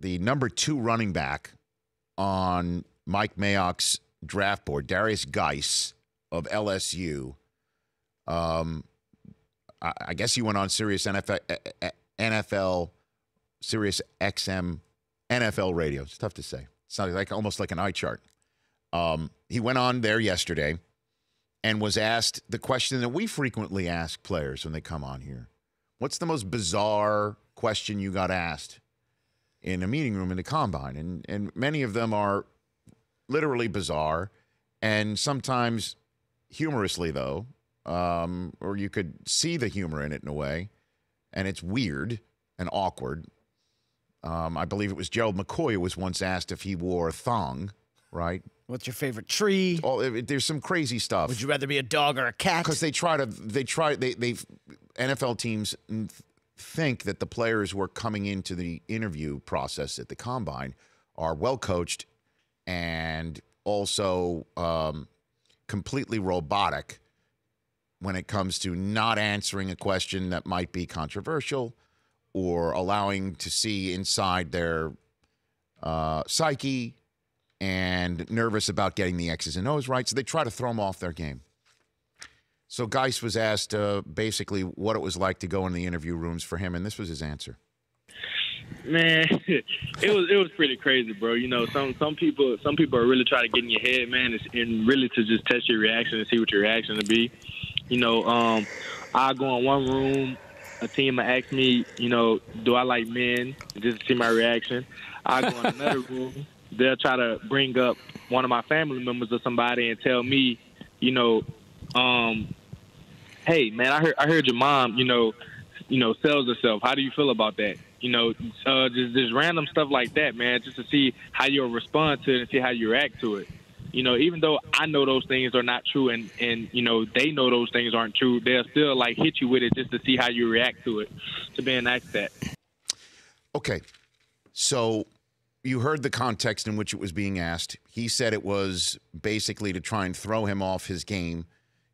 the number 2 running back on Mike Mayock's draft board, Darius Geis of LSU. I guess he went on Sirius NFL, Sirius XM NFL radio. It's tough to say. It's not like almost like an eye chart. He went on there yesterday and was asked the question that we frequently ask players when they come on here. What's the most bizarre question you got asked in a meeting room in the combine? And many of them are literally bizarre and sometimes humorously, though, or you could see the humor in it in a way, and it's weird and awkward. I believe it was Gerald McCoy who was once asked if he wore a thong, right? What's your favorite tree? Oh, there's some crazy stuff. Would you rather be a dog or a cat? Because they NFL teams think that the players who are coming into the interview process at the combine are well coached and also completely robotic when it comes to not answering a question that might be controversial or allowing to see inside their psyche and nervous about getting the X's and O's right. So they try to throw them off their game. So Geis was asked basically what it was like to go in the interview rooms for him, and this was his answer. Man, it was pretty crazy, bro. You know, some people are really trying to get in your head, man, and really to just test your reaction and see what your reaction will be. You know, I go in one room, a team will ask me, you know, do I like men, just to see my reaction. I go in another room, they'll try to bring up one of my family members or somebody and tell me, you know, hey, man, I heard your mom, you know, sells herself. How do you feel about that? You know, just random stuff like that, man, just to see how you'll respond to it and see how you react to it. You know, even though I know those things are not true and you know, they know those things aren't true, they'll still, like, hit you with it just to see how you react to it, to being asked that. Okay. So you heard the context in which it was being asked. He said it was basically to try and throw him off his game.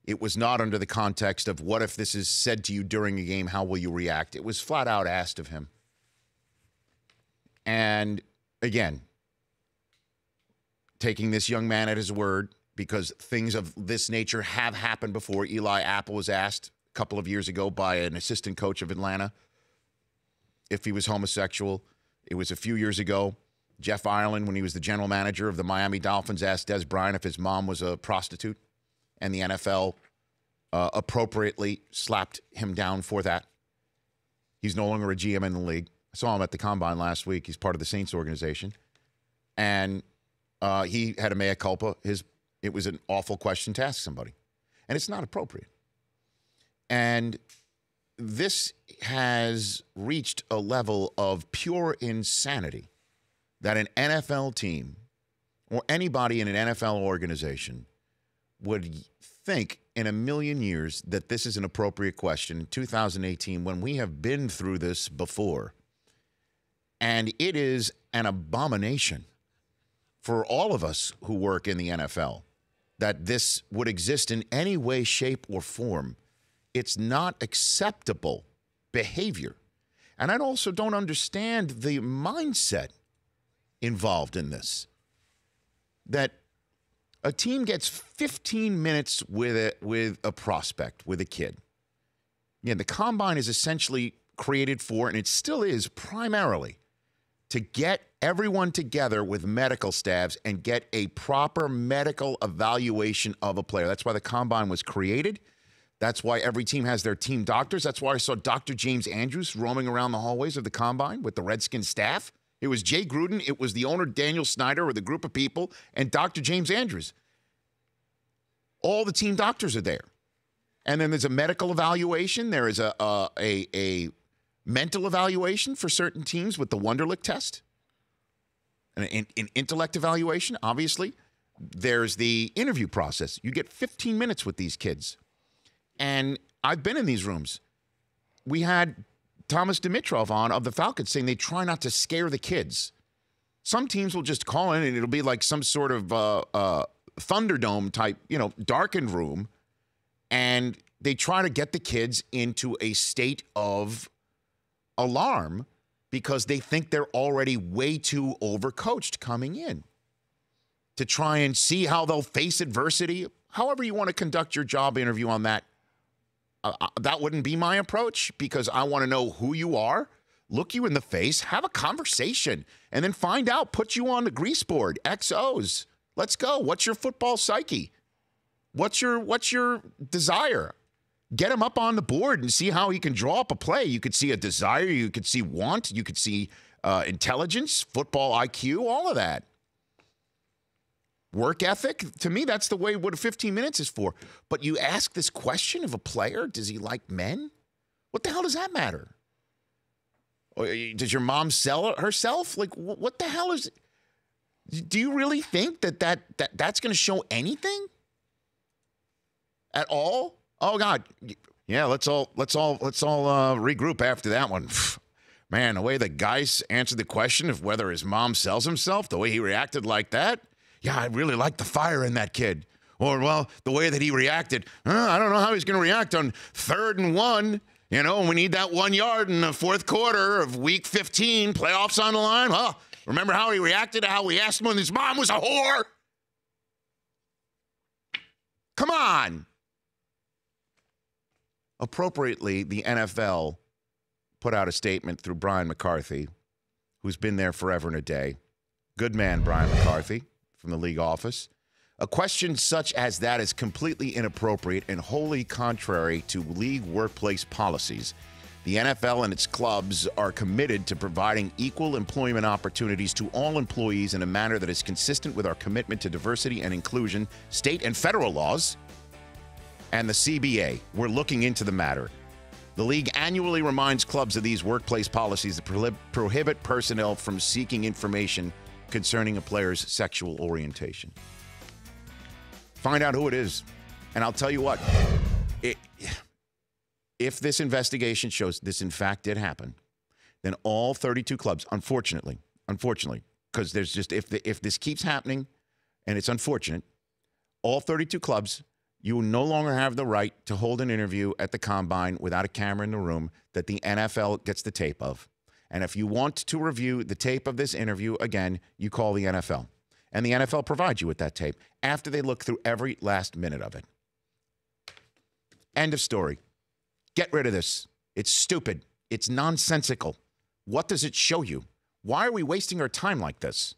It was not under the context of what if this is said to you during a game, how will you react? It was flat out asked of him. And again, taking this young man at his word, because things of this nature have happened before. Eli Apple was asked a couple of years ago by an assistant coach of Atlanta if he was homosexual. It was a few years ago. Jeff Ireland, when he was the general manager of the Miami Dolphins, asked Des Bryant if his mom was a prostitute, and the NFL appropriately slapped him down for that. He's no longer a GM in the league. I saw him at the Combine last week. He's part of the Saints organization. And he had a mea culpa. It was an awful question to ask somebody. And it's not appropriate. And this has reached a level of pure insanity that an NFL team or anybody in an NFL organization would think in a million years that this is an appropriate question in 2018 when we have been through this before. And it is an abomination for all of us who work in the NFL that this would exist in any way, shape, or form. It's not acceptable behavior. And I also don't understand the mindset involved in this. That a team gets 15 minutes with a prospect, with a kid. Yeah, the Combine is essentially created for, and it still is primarily, to get everyone together with medical staffs and get a proper medical evaluation of a player. That's why the Combine was created. That's why every team has their team doctors. That's why I saw Dr. James Andrews roaming around the hallways of the Combine with the Redskins staff. It was Jay Gruden, it was the owner Daniel Snyder with a group of people, and Dr. James Andrews. All the team doctors are there. And then there's a medical evaluation. There is a mental evaluation for certain teams with the Wonderlic test. An intellect evaluation, obviously. There's the interview process. You get 15 minutes with these kids. And I've been in these rooms. We had Thomas Dimitrov on of the Falcons saying they try not to scare the kids. Some teams will just call in and it'll be like some sort of Thunderdome type, darkened room. And they try to get the kids into a state of alarm because they think they're already way too overcoached coming in to try and see how they'll face adversity. However you want to conduct your job interview on that, that wouldn't be my approach, because I want to know who you are, look you in the face, have a conversation, and then find out, put you on the grease board, XOs. Let's go. What's your football psyche? What's your desire? Get him up on the board and see how he can draw up a play. You could see a desire. You could see want. You could see intelligence, football IQ, all of that. Work ethic. To me, that's the way what 15 minutes is for. But you ask this question of a player, does he like men? What the hell does that matter? Or does your mom sell herself? Like, what the hell is... Do you really think that's going to show anything at all? Oh God, yeah. Let's all regroup after that one. Man, the way the guys answered the question of whether his mom sells himself, the way he reacted like that. Yeah, I really like the fire in that kid. Or well, the way that he reacted. I don't know how he's going to react on 3rd and 1. You know, and we need that 1 yard in the 4th quarter of Week 15. Playoffs on the line. Huh? Remember how he reacted to how we asked him when his mom was a whore? Come on. Appropriately, the NFL put out a statement through Brian McCarthy, who's been there forever and a day. Good man, Brian McCarthy, from the league office. A question such as that is completely inappropriate and wholly contrary to league workplace policies. The NFL and its clubs are committed to providing equal employment opportunities to all employees in a manner that is consistent with our commitment to diversity and inclusion, state and federal laws, and the CBA. We're looking into the matter. The league annually reminds clubs of these workplace policies that prohibit personnel from seeking information concerning a player's sexual orientation. Find out who it is. And I'll tell you what, if this investigation shows this in fact did happen, then all 32 clubs, unfortunately, because there's just, if this keeps happening, and it's unfortunate, all 32 clubs, you will no longer have the right to hold an interview at the combine without a camera in the room that the NFL gets the tape of. And if you want to review the tape of this interview, again, you call the NFL. And the NFL provides you with that tape after they look through every last minute of it. End of story. Get rid of this. It's stupid. It's nonsensical. What does it show you? Why are we wasting our time like this?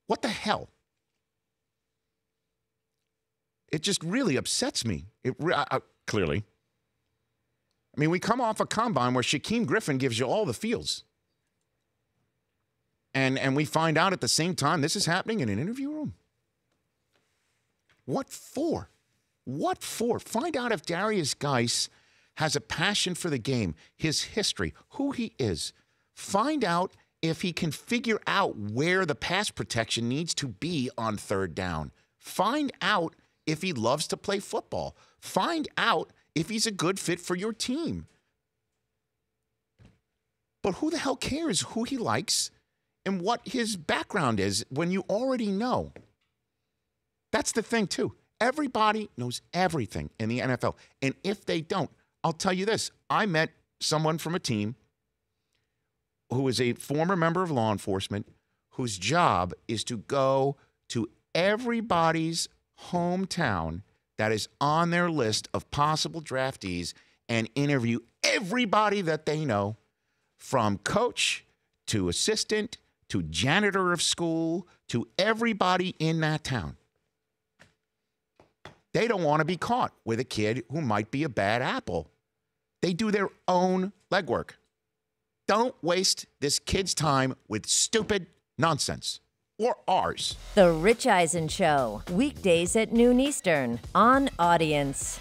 What the hell? It just really upsets me. Clearly. I mean, we come off a combine where Shaquem Griffin gives you all the feels. And we find out at the same time this is happening in an interview room. What for? What for? Find out if Darius Geis has a passion for the game, his history, who he is. Find out if he can figure out where the pass protection needs to be on 3rd down. Find out if he loves to play football. Find out if he's a good fit for your team. But who the hell cares who he likes and what his background is when you already know? That's the thing, too. Everybody knows everything in the NFL. And if they don't, I'll tell you this. I met someone from a team who is a former member of law enforcement whose job is to go to everybody's hometown that is on their list of possible draftees and interview everybody that they know, from coach to assistant to janitor of school to everybody in that town. They don't want to be caught with a kid who might be a bad apple. They do their own legwork. Don't waste this kid's time with stupid nonsense. Or ours. The Rich Eisen Show, weekdays at noon Eastern on Audience.